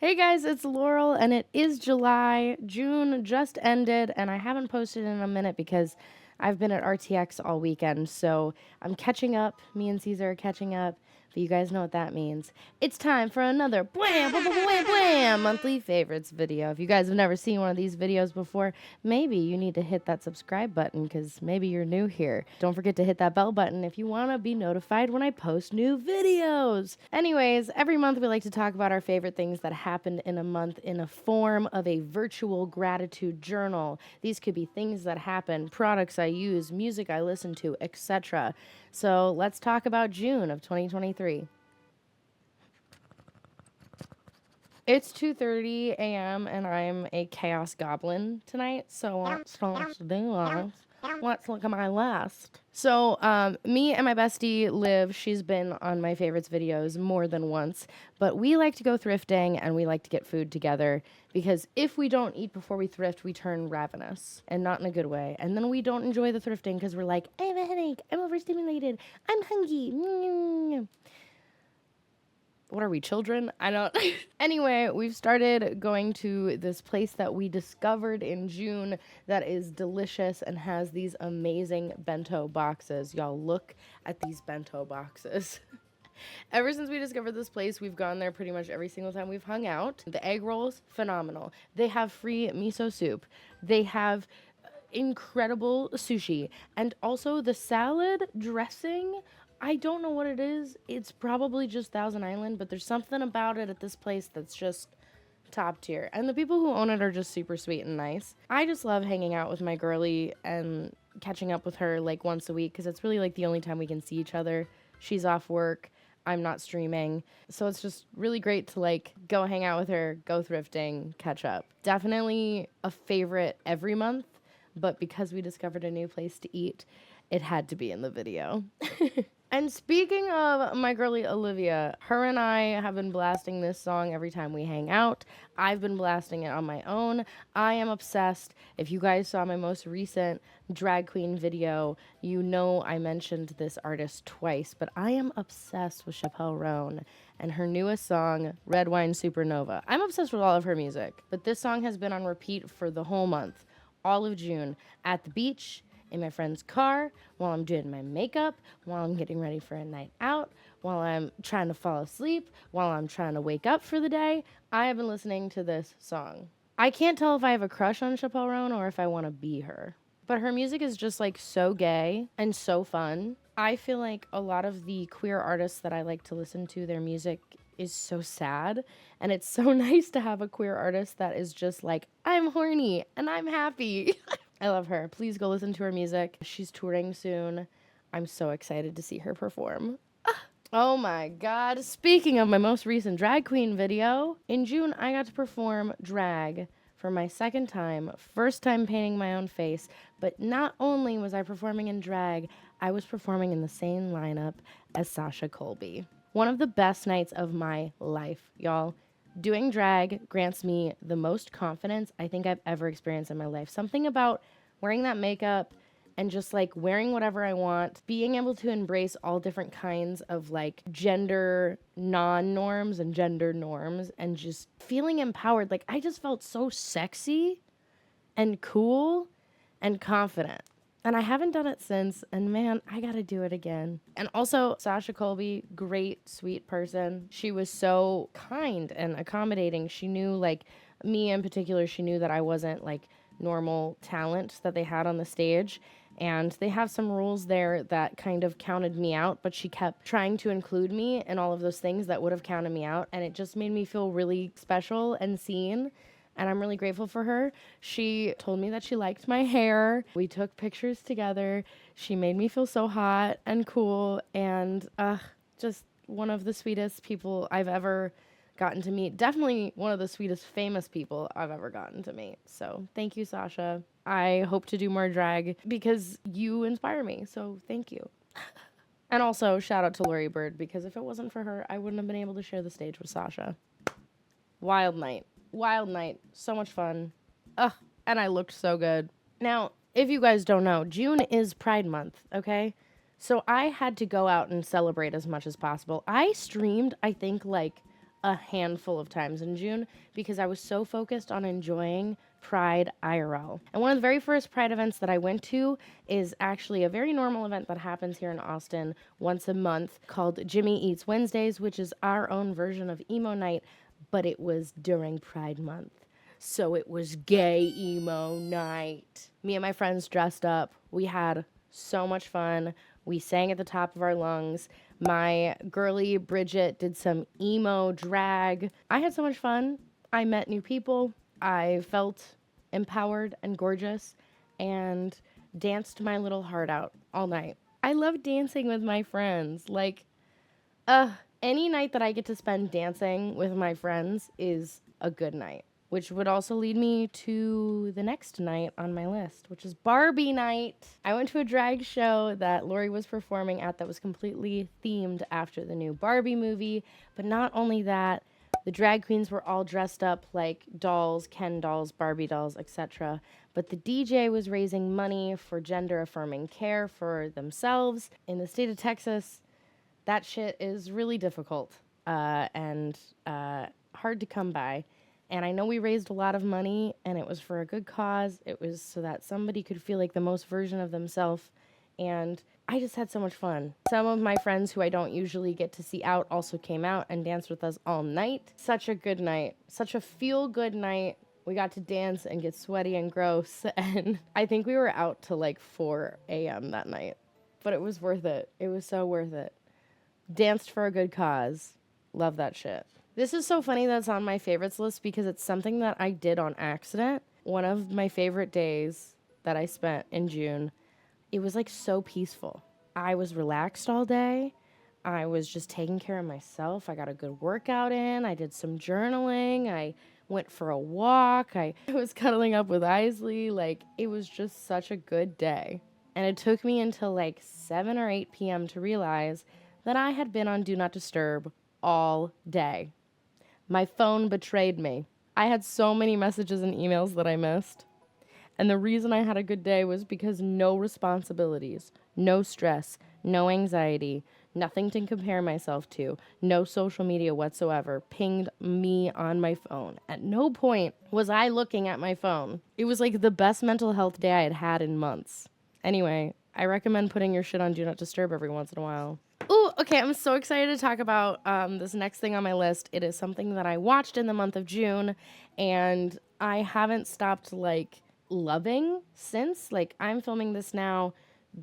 Hey guys, it's Laurel, and it is July. June just ended, and I haven't posted in a minute because I've been at RTX all weekend, so I'm catching up. Me and Caesar are catching up, but you guys know what that means. It's time for another Blam Blam Blam Blam Blam monthly favorites video. If you guys have never seen one of these videos before, maybe you need to hit that subscribe button because maybe you're new here. Don't forget to hit that bell button if you want to be notified when I post new videos. Anyways, every month we like to talk about our favorite things that happened in a month in a form of a virtual gratitude journal. These could be things that happened, products I use, music I listen to, etc. So let's talk about June of 2023. It's 2:30 a.m. and I'm a chaos goblin tonight, so let's do this. Let's look at my list. So, me and my bestie Liv, she's been on my favorites videos more than once, but we like to go thrifting and we like to get food together because if we don't eat before we thrift, we turn ravenous and not in a good way. And then we don't enjoy the thrifting because we're like, I have a headache, I'm overstimulated, I'm hungry. What are we, children? I don't. Anyway, we've started going to this place that we discovered in June that is delicious and has these amazing bento boxes. Y'all, look at these bento boxes. Ever since we discovered this place, we've gone there pretty much every single time we've hung out. The egg rolls, phenomenal. They have free miso soup. They have incredible sushi. And also the salad dressing, I don't know what it is. It's probably just Thousand Island, but there's something about it at this place that's just top tier. And the people who own it are just super sweet and nice. I just love hanging out with my girlie and catching up with her like once a week because it's really like the only time we can see each other. She's off work. I'm not streaming. So it's just really great to like go hang out with her, go thrifting, catch up. Definitely a favorite every month, but because we discovered a new place to eat, it had to be in the video. And speaking of my girlie Olivia, her and I have been blasting this song every time we hang out. I've been blasting it on my own. I am obsessed. If you guys saw my most recent drag queen video, you know I mentioned this artist twice, but I am obsessed with Chappelle Roan and her newest song, Red Wine Supernova. I'm obsessed with all of her music, but this song has been on repeat for the whole month, all of June, at the beach, in my friend's car, while I'm doing my makeup, while I'm getting ready for a night out, while I'm trying to fall asleep, while I'm trying to wake up for the day. I have been listening to this song. I can't tell if I have a crush on Chappelle Roan or if I want to be her. But her music is just like so gay and so fun. I feel like a lot of the queer artists that I like to listen to, their music is so sad. And it's so nice to have a queer artist that is just like, I'm horny and I'm happy. I love her. Please go listen to her music. She's touring soon. I'm so excited to see her perform. Oh my god. Speaking of my most recent drag queen video, in June I got to perform drag for my second time. First time painting my own face. But not only was I performing in drag, I was performing in the same lineup as Sasha Colby. One of the best nights of my life, y'all. Doing drag grants me the most confidence I think I've ever experienced in my life. Something about wearing that makeup and just like wearing whatever I want, being able to embrace all different kinds of like gender non-norms and gender norms and just feeling empowered. Like I just felt so sexy and cool and confident. And I haven't done it since, and man, I gotta do it again. And also, Sasha Colby, great, sweet person. She was so kind and accommodating. She knew, like, me in particular, she knew that I wasn't, like, normal talent that they had on the stage. And they have some rules there that kind of counted me out, but she kept trying to include me in all of those things that would have counted me out. And it just made me feel really special and seen. And I'm really grateful for her. She told me that she liked my hair. We took pictures together. She made me feel so hot and cool and just one of the sweetest people I've ever gotten to meet. Definitely one of the sweetest famous people I've ever gotten to meet. So thank you, Sasha. I hope to do more drag because you inspire me. So thank you. And also shout out to Lori Bird because if it wasn't for her, I wouldn't have been able to share the stage with Sasha. Wild night. Wild night. So much fun. Ugh. And I looked so good. Now, if you guys don't know, June is Pride Month, okay? So I had to go out and celebrate as much as possible. I streamed, I think, like a handful of times in June because I was so focused on enjoying Pride IRL. And one of the very first Pride events that I went to is actually a very normal event that happens here in Austin once a month called Jimmy Eats Wednesdays, which is our own version of emo night, but it was during Pride Month. So it was gay emo night. Me and my friends dressed up. We had so much fun. We sang at the top of our lungs. My girly Bridget did some emo drag. I had so much fun. I met new people. I felt empowered and gorgeous and danced my little heart out all night. I love dancing with my friends. Like, any night that I get to spend dancing with my friends is a good night. Which would also lead me to the next night on my list, which is Barbie night. I went to a drag show that Lori was performing at that was completely themed after the new Barbie movie. But not only that, the drag queens were all dressed up like dolls, Ken dolls, Barbie dolls, etc. But the DJ was raising money for gender-affirming care for themselves. In the state of Texas, that shit is really difficult and hard to come by. And I know we raised a lot of money, and it was for a good cause. It was so that somebody could feel like the most version of themselves. And I just had so much fun. Some of my friends who I don't usually get to see out also came out and danced with us all night. Such a good night. Such a feel-good night. We got to dance and get sweaty and gross. And I think we were out till like 4 a.m. that night. But it was worth it. It was so worth it. Danced for a good cause. Love that shit. This is so funny that it's on my favorites list because it's something that I did on accident. One of my favorite days that I spent in June, it was like so peaceful. I was relaxed all day. I was just taking care of myself. I got a good workout in. I did some journaling. I went for a walk. I was cuddling up with Isley. Like, it was just such a good day. And it took me until like 7 or 8 p.m. to realize that I had been on Do Not Disturb all day. My phone betrayed me. I had so many messages and emails that I missed. And the reason I had a good day was because no responsibilities, no stress, no anxiety, nothing to compare myself to, no social media whatsoever pinged me on my phone. At no point was I looking at my phone. It was like the best mental health day I had had in months. Anyway, I recommend putting your shit on Do Not Disturb every once in a while. Ooh, okay, I'm so excited to talk about this next thing on my list. It is something that I watched in the month of June, and I haven't stopped, like, loving since. Like, I'm filming this now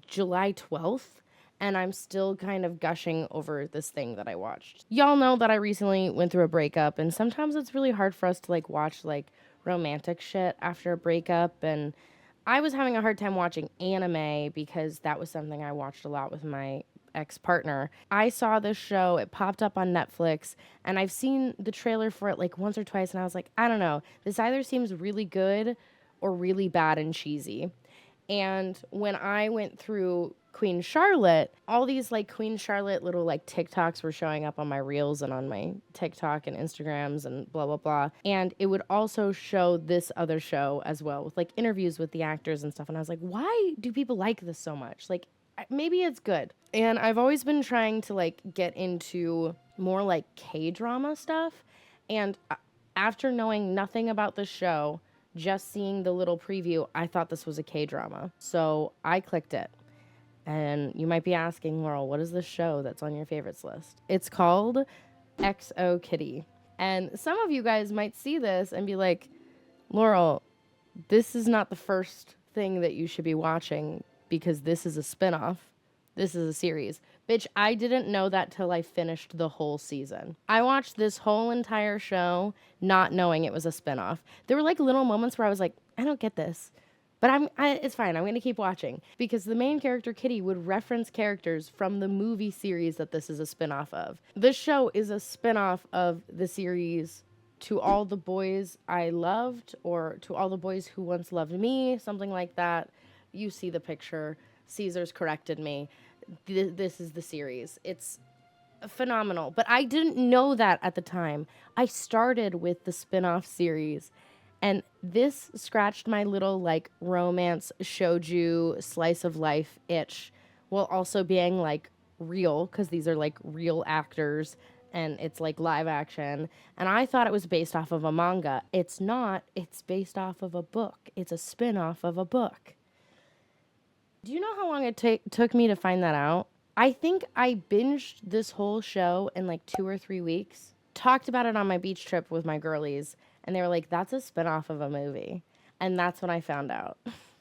July 12th, and I'm still kind of gushing over this thing that I watched. Y'all know that I recently went through a breakup, and sometimes it's really hard for us to, like, watch, like, romantic shit after a breakup, and I was having a hard time watching anime because that was something I watched a lot with my ex-partner. I saw this show, it popped up on Netflix, and I've seen the trailer for it like once or twice, and I was like, I don't know, this either seems really good or really bad and cheesy. And when I went through Queen Charlotte, all these like Queen Charlotte little like TikToks were showing up on my reels and on my TikTok and Instagrams and blah, blah, blah. And it would also show this other show as well with like interviews with the actors and stuff. And I was like, why do people like this so much? Like, maybe it's good. And I've always been trying to like get into more like K-drama stuff. And after knowing nothing about the show, just seeing the little preview, I thought this was a K-drama. So I clicked it. And you might be asking, Laurel, what is the show that's on your favorites list? It's called XO Kitty. And some of you guys might see this and be like, Laurel, this is not the first thing that you should be watching because this is a spinoff. This is a series. Bitch, I didn't know that till I finished the whole season. I watched this whole entire show not knowing it was a spinoff. There were like little moments where I was like, I don't get this. But it's fine. I'm going to keep watching. Because the main character, Kitty, would reference characters from the movie series that this is a spinoff of. This show is a spinoff of the series To All the Boys I Loved, or To All the Boys Who Once Loved Me, something like that. You see the picture. Caesar's corrected me. This is the series. It's phenomenal. But I didn't know that at the time. I started with the spin-off series. And this scratched my little, like, romance shoujo slice of life itch, while also being, like, real, because these are, like, real actors and it's like live action. And I thought it was based off of a manga. It's not. It's based off of a book. It's a spin-off of a book. Do you know how long it took me to find that out? I think I binged this whole show in like 2 or 3 weeks. Talked about it on my beach trip with my girlies, and they were like, that's a spin-off of a movie. And that's when I found out.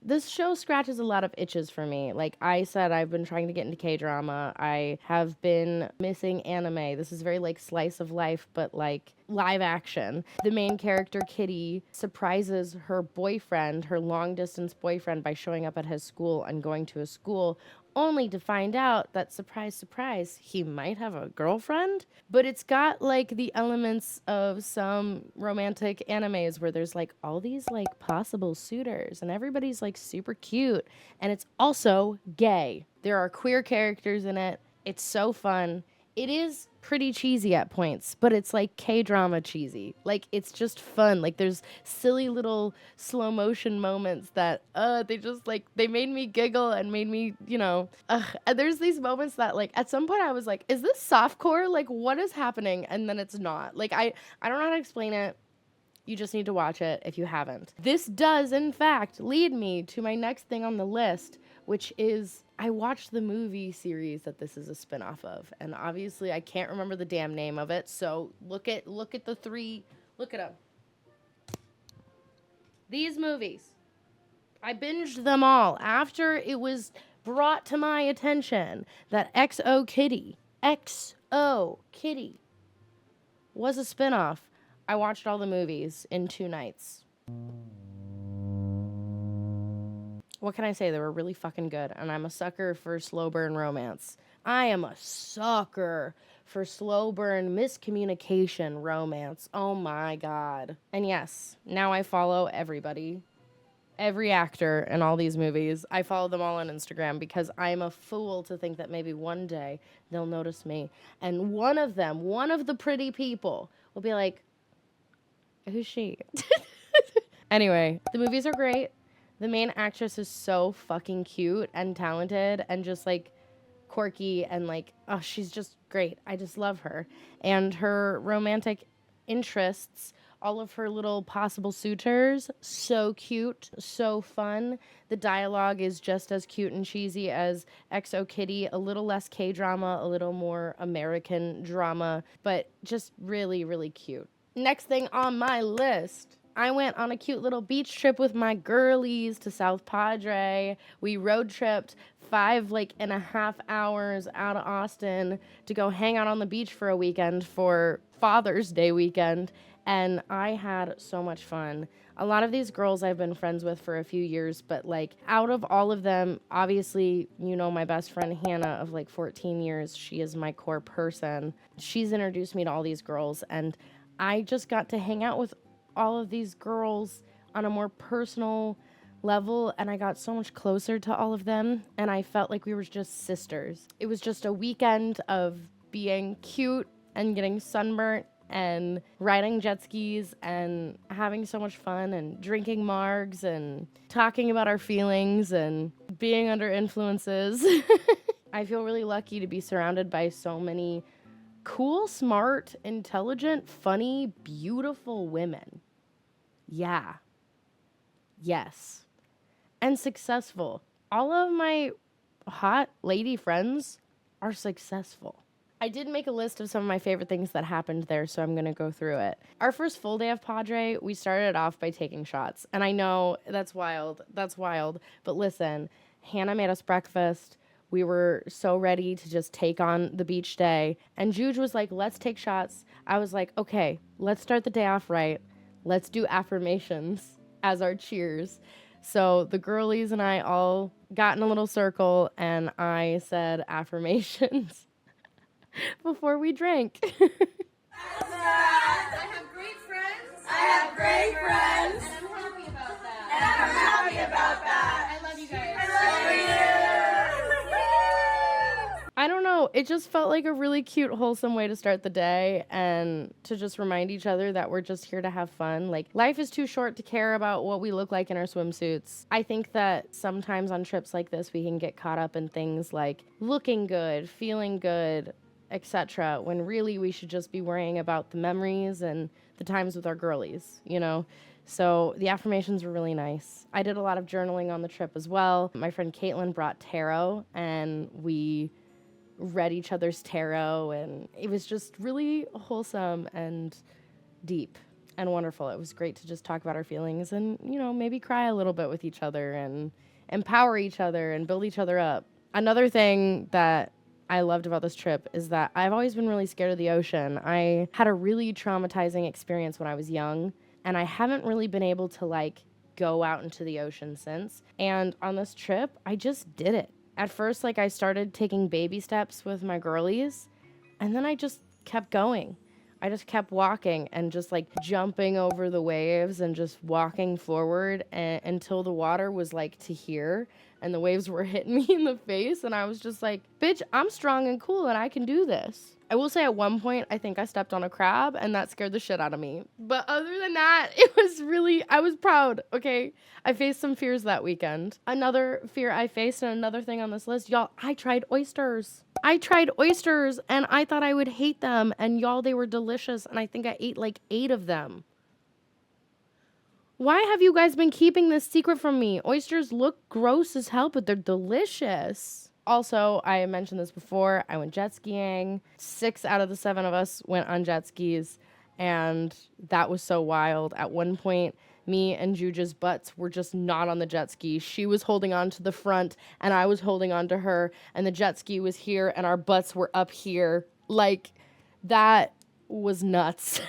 This show scratches a lot of itches for me. Like I said, I've been trying to get into K-drama. I have been missing anime. This is very like slice of life, but like live action. The main character, Kitty, surprises her boyfriend, her long distance boyfriend, by showing up at his school and going to his school, only to find out that, surprise, surprise, he might have a girlfriend. But it's got like the elements of some romantic animes where there's like all these like possible suitors and everybody's like super cute. And it's also gay. There are queer characters in it. It's so fun. It is pretty cheesy at points, but it's like K-drama cheesy. Like, it's just fun. Like, there's silly little slow motion moments that, they just, like, they made me giggle and made me, and there's these moments that, like, at some point I was like, is this softcore? Like, what is happening? And then it's not. Like, I don't know how to explain it. You just need to watch it if you haven't. This does, in fact, lead me to my next thing on the list, which is I watched the movie series that this is a spinoff of. And obviously I can't remember the damn name of it. So look at the three, look at them. These movies. I binged them all after it was brought to my attention that XO Kitty was a spinoff. I watched all the movies in 2 nights. What can I say? They were really fucking good. And I'm a sucker for slow burn romance. I am a sucker for slow burn miscommunication romance. Oh my God. And yes, now I follow everybody. Every actor in all these movies. I follow them all on Instagram because I'm a fool to think that maybe one day they'll notice me. And one of them, one of the pretty people, will be like, who's she? Anyway, the movies are great. The main actress is so fucking cute and talented and just like quirky and like, oh, she's just great. I just love her. And her romantic interests, all of her little possible suitors, so cute, so fun. The dialogue is just as cute and cheesy as XO Kitty, a little less K-drama, a little more American drama, but just really, really cute. Next thing on my list, I went on a cute little beach trip with my girlies to South Padre. We road tripped 5.5 hours out of Austin to go hang out on the beach for a weekend for Father's Day weekend. And I had so much fun. A lot of these girls I've been friends with for a few years, but like out of all of them, obviously, my best friend Hannah of like 14 years, she is my core person. She's introduced me to all these girls, and I just got to hang out with all of these girls on a more personal level, and I got so much closer to all of them, and I felt like we were just sisters. It was just a weekend of being cute and getting sunburnt and riding jet skis and having so much fun and drinking margs and talking about our feelings and being under influences. I feel really lucky to be surrounded by so many cool, smart, intelligent, funny, beautiful women. Yeah. Yes. And successful. All of my hot lady friends are successful. I did make a list of some of my favorite things that happened there, so I'm going to go through it. Our first full day of Padre, we started off by taking shots. And I know that's wild. But listen, Hannah made us breakfast. We were so ready to just take on the beach day. And Juge was like, let's take shots. I was like, okay, let's start the day off right. Let's do affirmations as our cheers. So the girlies and I all got in a little circle, and I said affirmations before we drank. I have great friends. And I'm happy about that. I love you guys. I don't know. It just felt like a really cute, wholesome way to start the day and to just remind each other that we're just here to have fun. Like, life is too short to care about what we look like in our swimsuits. I think that sometimes on trips like this, we can get caught up in things like looking good, feeling good, etc., when really we should just be worrying about the memories and the times with our girlies, you know? So the affirmations were really nice. I did a lot of journaling on the trip as well. My friend Caitlin brought tarot, and we read each other's tarot, and it was just really wholesome and deep and wonderful. It was great to just talk about our feelings and, you know, maybe cry a little bit with each other and empower each other and build each other up. Another thing that I loved about this trip is that I've always been really scared of the ocean. I had a really traumatizing experience when I was young, and I haven't really been able to like go out into the ocean since. And on this trip, I just did it. At first, like I started taking baby steps with my girlies, and then I just kept going. I just kept walking and just like jumping over the waves and just walking forward until the water was like to here and the waves were hitting me in the face. And I was just like, bitch, I'm strong and cool and I can do this. I will say at one point, I think I stepped on a crab and that scared the shit out of me. But other than that, it was really, I was proud, okay? I faced some fears that weekend. Another fear I faced and another thing on this list, y'all, I tried oysters. I tried oysters and I thought I would hate them. And y'all, they were delicious. And I think I ate like 8 of them. Why have you guys been keeping this secret from me? Oysters look gross as hell, but they're delicious. Also, I mentioned this before, I went jet skiing. 6 out of the 7 of us went on jet skis, and that was so wild. At one point, me and Juja's butts were just not on the jet ski. She was holding on to the front, and I was holding on to her, and the jet ski was here, and our butts were up here. Like, that was nuts.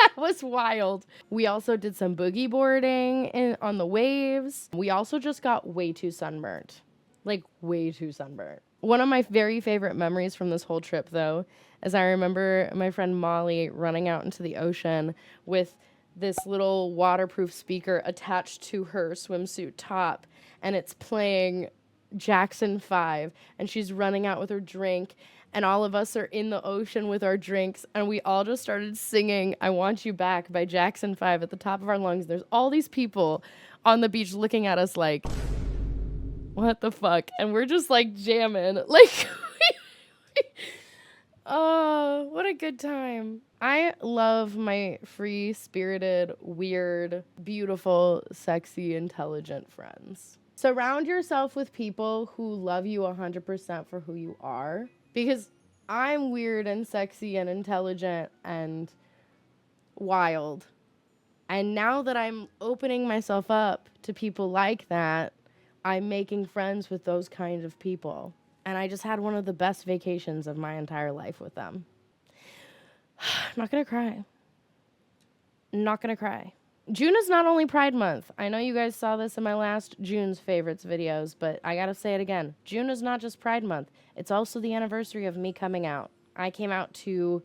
That was wild. We also did some boogie boarding on the waves. We also just got way too sunburnt. Like, way too sunburnt. One of my very favorite memories from this whole trip, though, is I remember my friend Molly running out into the ocean with this little waterproof speaker attached to her swimsuit top, and it's playing Jackson 5, and she's running out with her drink, and all of us are in the ocean with our drinks, and we all just started singing I Want You Back by Jackson 5 at the top of our lungs. There's all these people on the beach looking at us like, what the fuck? And we're just like jamming. Like, oh, what a good time. I love my free-spirited, weird, beautiful, sexy, intelligent friends. Surround yourself with people who love you 100% for who you are. Because I'm weird and sexy and intelligent and wild. And now that I'm opening myself up to people like that, I'm making friends with those kind of people. And I just had one of the best vacations of my entire life with them. I'm not gonna cry. Not gonna cry. June is not only Pride Month. I know you guys saw this in my last June's favorites videos, but I gotta say it again. June is not just Pride Month. It's also the anniversary of me coming out. I came out to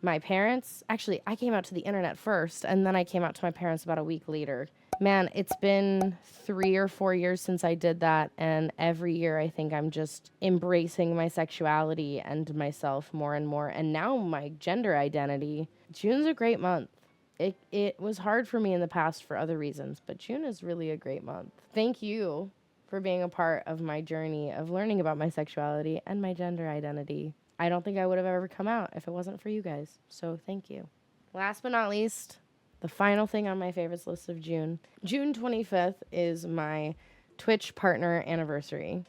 my parents. Actually, I came out to the internet first, and then I came out to my parents about a week later. Man, it's been 3 or 4 years since I did that, and every year I think I'm just embracing my sexuality and myself more and more, and now my gender identity. June's a great month. It was hard for me in the past for other reasons, but June is really a great month. Thank you for being a part of my journey of learning about my sexuality and my gender identity. I don't think I would have ever come out if it wasn't for you guys, so thank you. Last but not least, the final thing on my favorites list of June. June 25th is my Twitch partner anniversary,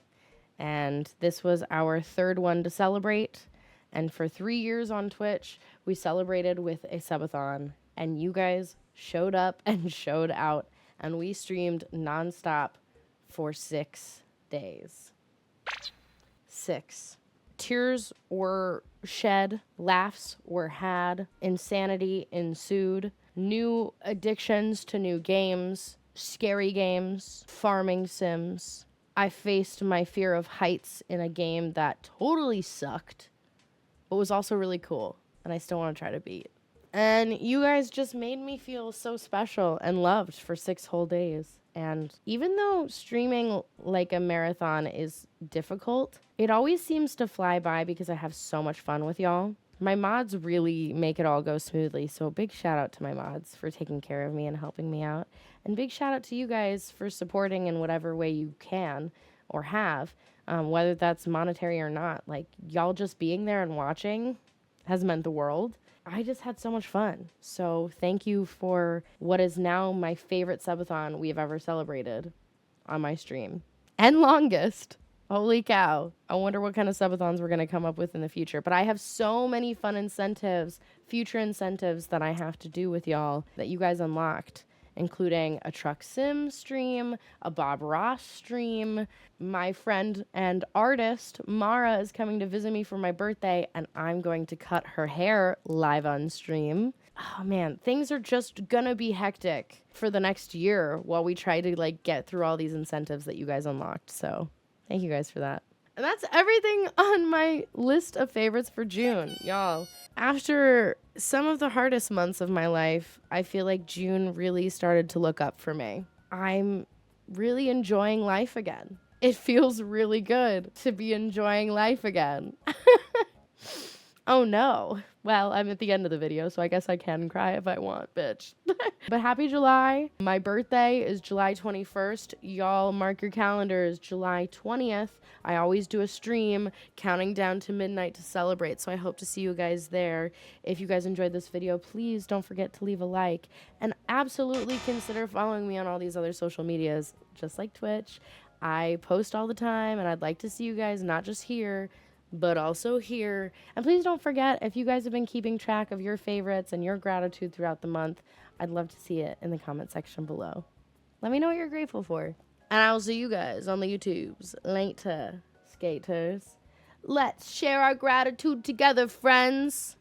and this was our 3rd one to celebrate, and for 3 years on Twitch, we celebrated with a subathon. And you guys showed up and showed out. And we streamed nonstop for 6 days. 6. Tears were shed. Laughs were had. Insanity ensued. New addictions to new games. Scary games. Farming sims. I faced my fear of heights in a game that totally sucked, but was also really cool. And I still want to try to beat. And you guys just made me feel so special and loved for 6 whole days. And even though streaming like a marathon is difficult, it always seems to fly by because I have so much fun with y'all. My mods really make it all go smoothly. So big shout out to my mods for taking care of me and helping me out. And big shout out to you guys for supporting in whatever way you can or have, whether that's monetary or not. Like, y'all just being there and watching has meant the world. I just had so much fun. So thank you for what is now my favorite subathon we've ever celebrated on my stream. And longest. Holy cow. I wonder what kind of subathons we're going to come up with in the future. But I have so many fun incentives, future incentives that I have to do with y'all that you guys unlocked, including a Truck Sim stream, a Bob Ross stream. My friend and artist, Mara, is coming to visit me for my birthday, and I'm going to cut her hair live on stream. Oh man, things are just gonna be hectic for the next year while we try to like get through all these incentives that you guys unlocked. So thank you guys for that. And that's everything on my list of favorites for June, y'all. After some of the hardest months of my life, I feel like June really started to look up for me. I'm really enjoying life again. It feels really good to be enjoying life again. Oh no. Well, I'm at the end of the video, so I guess I can cry if I want, bitch. But happy July. My birthday is July 21st. Y'all mark your calendars, July 20th. I always do a stream counting down to midnight to celebrate, so I hope to see you guys there. If you guys enjoyed this video, please don't forget to leave a like, and absolutely consider following me on all these other social medias, just like Twitch. I post all the time, and I'd like to see you guys not just here, but also here. And please don't forget, if you guys have been keeping track of your favorites and your gratitude throughout the month, I'd love to see it in the comment section below. Let me know what you're grateful for. And I'll see you guys on the YouTubes later, skaters. Let's share our gratitude together, friends.